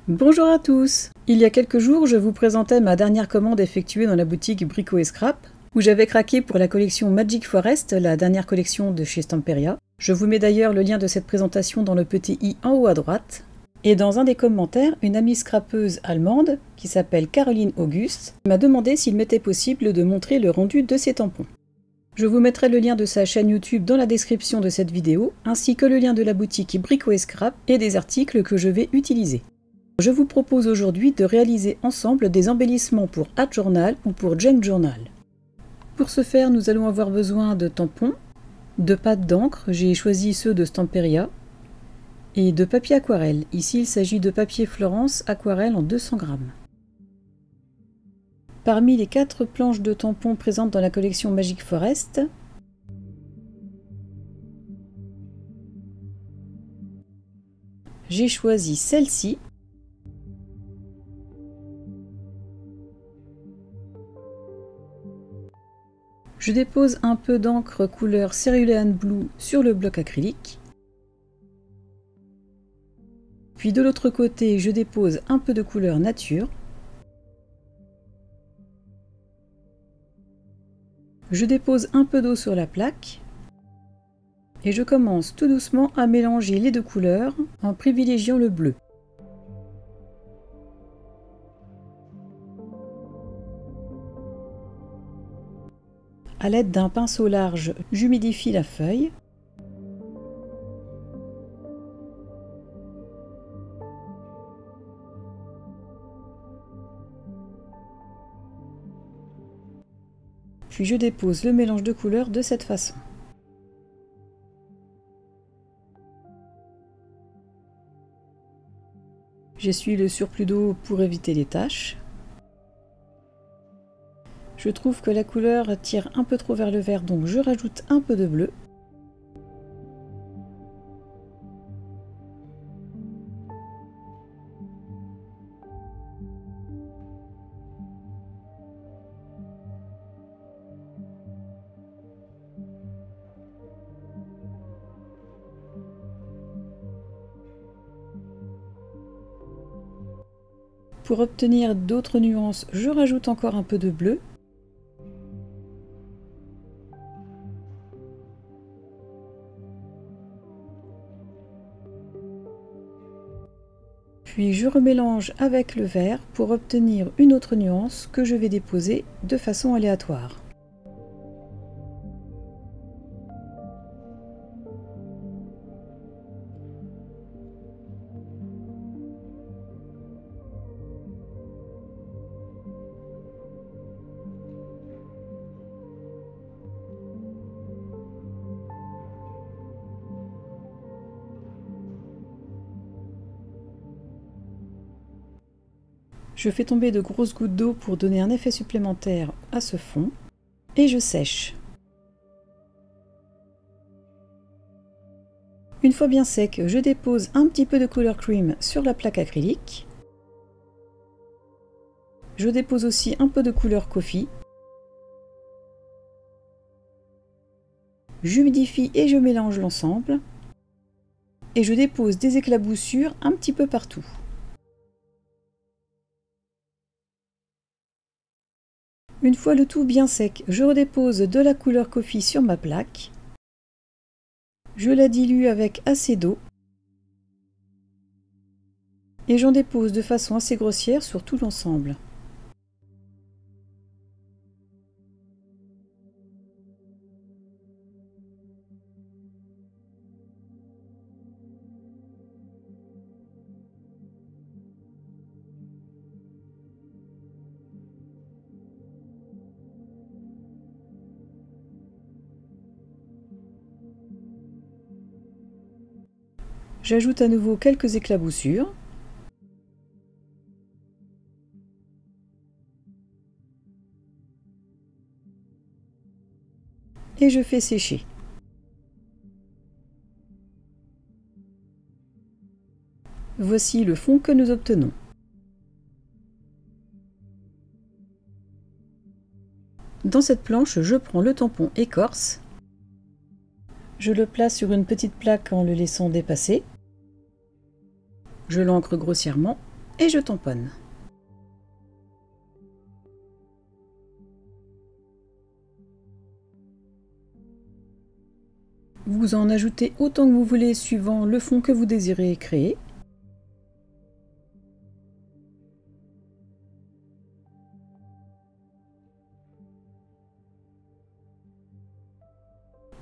Bonjour à tous! Il y a quelques jours, je vous présentais ma dernière commande effectuée dans la boutique Brico & Scrap, où j'avais craqué pour la collection Magic Forest, la dernière collection de chez Stamperia. Je vous mets d'ailleurs le lien de cette présentation dans le petit i en haut à droite. Et dans un des commentaires, une amie scrapeuse allemande, qui s'appelle Caroline Auguste, m'a demandé s'il m'était possible de montrer le rendu de ces tampons. Je vous mettrai le lien de sa chaîne YouTube dans la description de cette vidéo, ainsi que le lien de la boutique Brico & Scrap et des articles que je vais utiliser. Je vous propose aujourd'hui de réaliser ensemble des embellissements pour Art Journal ou pour Junk Journal. Pour ce faire, nous allons avoir besoin de tampons, de pâte d'encre, j'ai choisi ceux de Stamperia, et de papier aquarelle. Ici, il s'agit de papier Florence aquarelle en 200 grammes. Parmi les 4 planches de tampons présentes dans la collection Magic Forest, j'ai choisi celle-ci. Je dépose un peu d'encre couleur Cerulean Blue sur le bloc acrylique. Puis de l'autre côté, je dépose un peu de couleur nature. Je dépose un peu d'eau sur la plaque. Et je commence tout doucement à mélanger les deux couleurs en privilégiant le bleu. À l'aide d'un pinceau large, j'humidifie la feuille. Puis je dépose le mélange de couleurs de cette façon. J'essuie le surplus d'eau pour éviter les taches. Je trouve que la couleur tire un peu trop vers le vert, donc je rajoute un peu de bleu. Pour obtenir d'autres nuances, je rajoute encore un peu de bleu. Puis je remélange avec le vert pour obtenir une autre nuance que je vais déposer de façon aléatoire. Je fais tomber de grosses gouttes d'eau pour donner un effet supplémentaire à ce fond et je sèche. Une fois bien sec, je dépose un petit peu de couleur cream sur la plaque acrylique. Je dépose aussi un peu de couleur coffee. J'humidifie et je mélange l'ensemble. Et je dépose des éclaboussures un petit peu partout. Une fois le tout bien sec, je redépose de la couleur coffee sur ma plaque. Je la dilue avec assez d'eau. Et j'en dépose de façon assez grossière sur tout l'ensemble. J'ajoute à nouveau quelques éclaboussures. Et je fais sécher. Voici le fond que nous obtenons. Dans cette planche, je prends le tampon écorce. Je le place sur une petite plaque en le laissant dépasser. Je l'ancre grossièrement et je tamponne. Vous en ajoutez autant que vous voulez suivant le fond que vous désirez créer.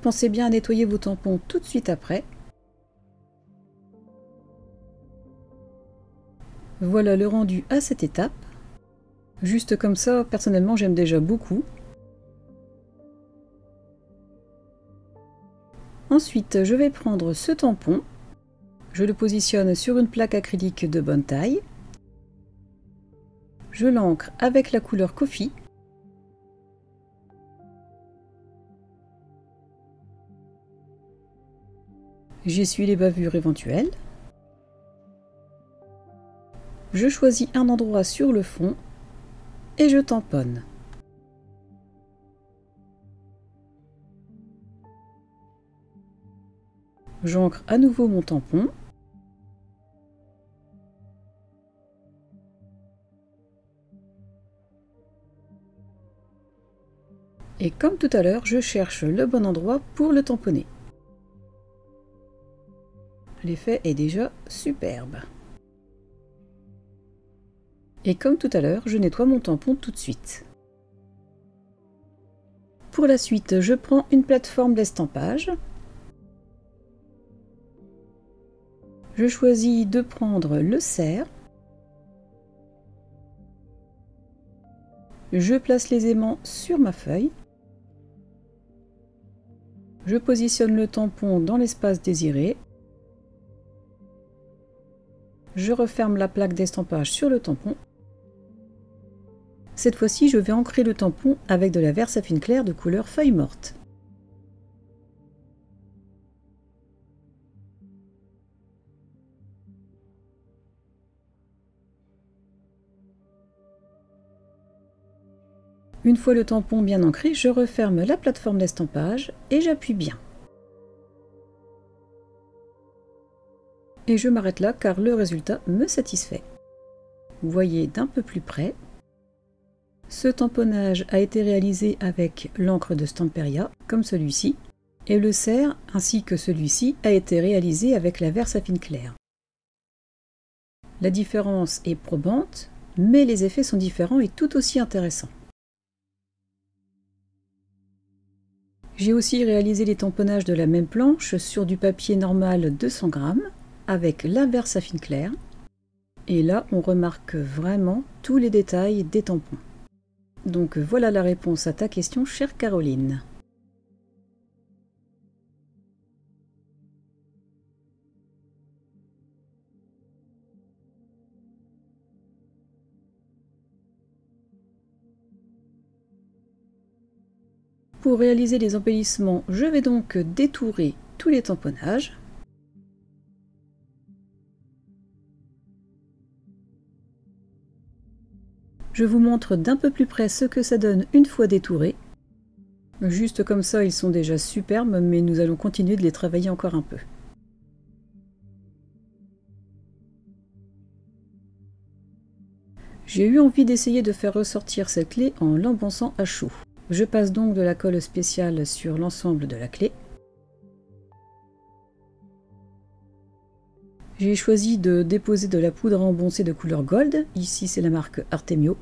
Pensez bien à nettoyer vos tampons tout de suite après. Voilà le rendu à cette étape. Juste comme ça, personnellement, j'aime déjà beaucoup. Ensuite, je vais prendre ce tampon. Je le positionne sur une plaque acrylique de bonne taille. Je l'ancre avec la couleur Coffee. J'essuie les bavures éventuelles. Je choisis un endroit sur le fond et je tamponne. J'ancre à nouveau mon tampon. Et comme tout à l'heure, je cherche le bon endroit pour le tamponner. L'effet est déjà superbe. Et comme tout à l'heure, je nettoie mon tampon tout de suite. Pour la suite, je prends une plateforme d'estampage. Je choisis de prendre le cerf. Je place les aimants sur ma feuille. Je positionne le tampon dans l'espace désiré. Je referme la plaque d'estampage sur le tampon. Cette fois-ci, je vais ancrer le tampon avec de la Versafine claire de couleur feuille morte. Une fois le tampon bien ancré, je referme la plateforme d'estampage et j'appuie bien. Et je m'arrête là car le résultat me satisfait. Vous voyez d'un peu plus près. Ce tamponnage a été réalisé avec l'encre de Stamperia, comme celui-ci, et le cerf, ainsi que celui-ci, a été réalisé avec la Versafine claire. La différence est probante, mais les effets sont différents et tout aussi intéressants. J'ai aussi réalisé les tamponnages de la même planche sur du papier normal 200 grammes, avec la Versafine claire, et là on remarque vraiment tous les détails des tampons. Donc voilà la réponse à ta question, chère Caroline. Pour réaliser les embellissements, je vais donc détourer tous les tamponnages. Je vous montre d'un peu plus près ce que ça donne une fois détourés. Juste comme ça, ils sont déjà superbes, mais nous allons continuer de les travailler encore un peu. J'ai eu envie d'essayer de faire ressortir cette clé en l'embançant à chaud. Je passe donc de la colle spéciale sur l'ensemble de la clé. J'ai choisi de déposer de la poudre à embancer de couleur gold, ici c'est la marque Artemio.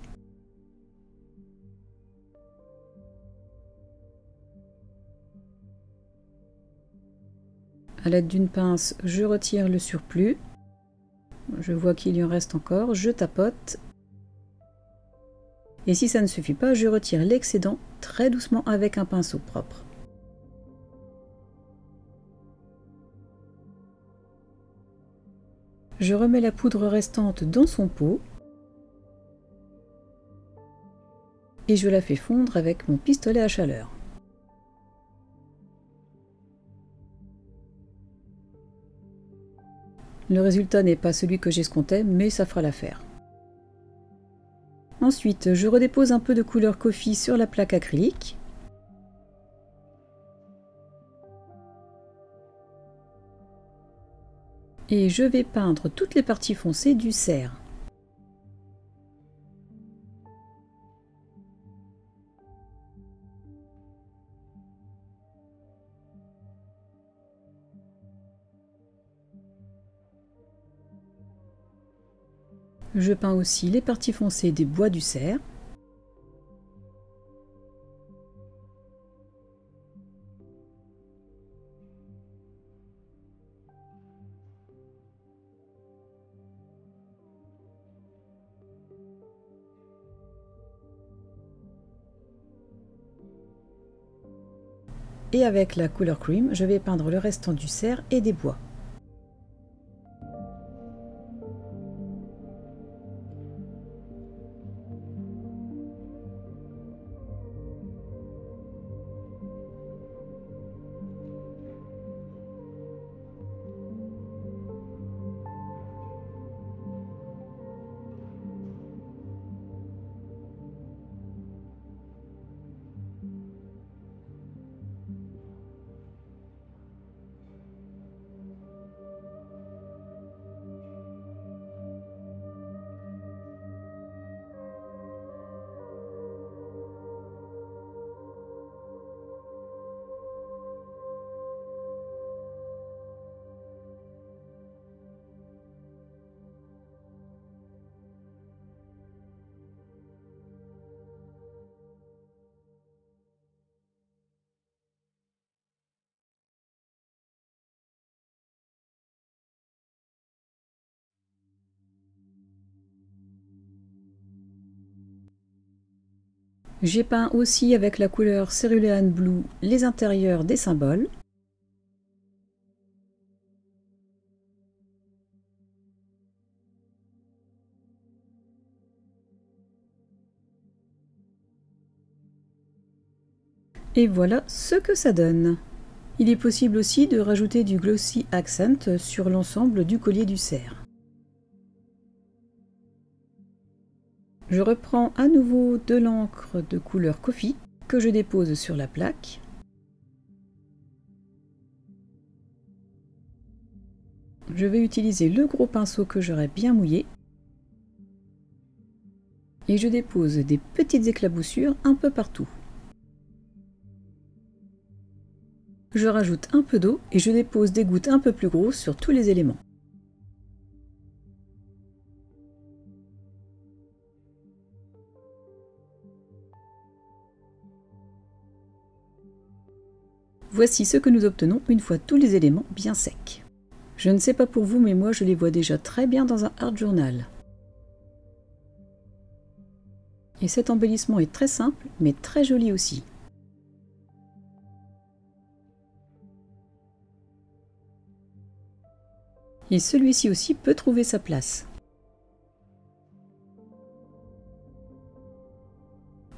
A l'aide d'une pince, je retire le surplus. Je vois qu'il y en reste encore, je tapote. Et si ça ne suffit pas, je retire l'excédent très doucement avec un pinceau propre. Je remets la poudre restante dans son pot et je la fais fondre avec mon pistolet à chaleur. Le résultat n'est pas celui que j'escomptais, mais ça fera l'affaire. Ensuite, je redépose un peu de couleur Coffee sur la plaque acrylique. Et je vais peindre toutes les parties foncées du cerf. Je peins aussi les parties foncées des bois du cerf. Et avec la couleur cream, je vais peindre le restant du cerf et des bois. J'ai peint aussi avec la couleur Cerulean Blue les intérieurs des symboles. Et voilà ce que ça donne. Il est possible aussi de rajouter du glossy accent sur l'ensemble du collier du cerf. Je reprends à nouveau de l'encre de couleur coffee que je dépose sur la plaque. Je vais utiliser le gros pinceau que j'aurai bien mouillé. Et je dépose des petites éclaboussures un peu partout. Je rajoute un peu d'eau et je dépose des gouttes un peu plus grosses sur tous les éléments. Voici ce que nous obtenons une fois tous les éléments bien secs. Je ne sais pas pour vous, mais moi je les vois déjà très bien dans un art journal. Et cet embellissement est très simple, mais très joli aussi. Et celui-ci aussi peut trouver sa place.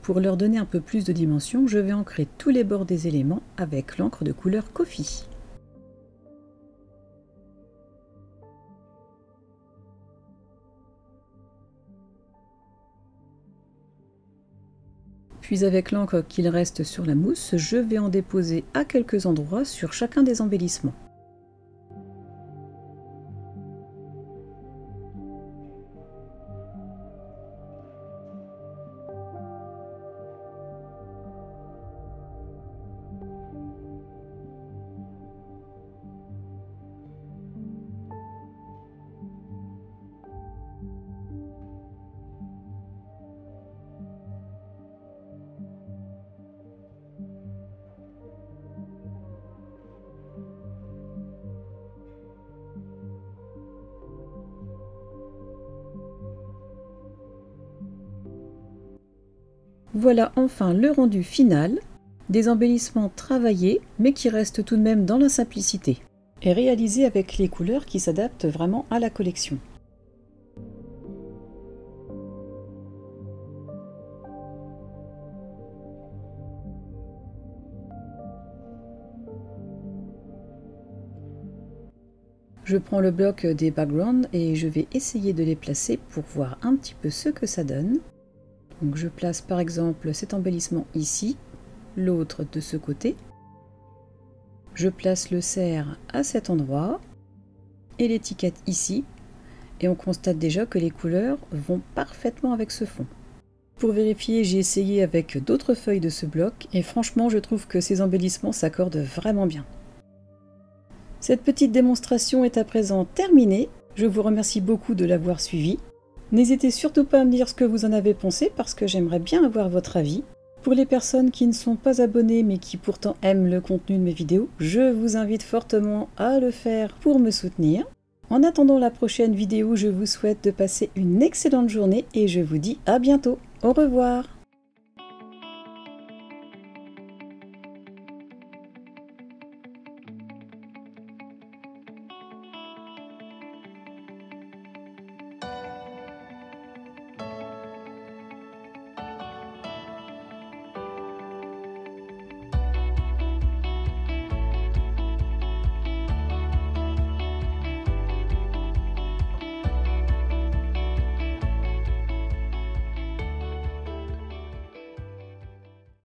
Pour leur donner un peu plus de dimension, je vais ancrer tous les bords des éléments avec l'encre de couleur coffee. Puis avec l'encre qu'il reste sur la mousse, je vais en déposer à quelques endroits sur chacun des embellissements. Voilà enfin le rendu final, des embellissements travaillés mais qui restent tout de même dans la simplicité et réalisés avec les couleurs qui s'adaptent vraiment à la collection. Je prends le bloc des backgrounds et je vais essayer de les placer pour voir un petit peu ce que ça donne. Donc je place par exemple cet embellissement ici, l'autre de ce côté. Je place le cerf à cet endroit et l'étiquette ici. Et on constate déjà que les couleurs vont parfaitement avec ce fond. Pour vérifier, j'ai essayé avec d'autres feuilles de ce bloc et franchement je trouve que ces embellissements s'accordent vraiment bien. Cette petite démonstration est à présent terminée. Je vous remercie beaucoup de l'avoir suivie. N'hésitez surtout pas à me dire ce que vous en avez pensé parce que j'aimerais bien avoir votre avis. Pour les personnes qui ne sont pas abonnées mais qui pourtant aiment le contenu de mes vidéos, je vous invite fortement à le faire pour me soutenir. En attendant la prochaine vidéo, je vous souhaite de passer une excellente journée et je vous dis à bientôt. Au revoir.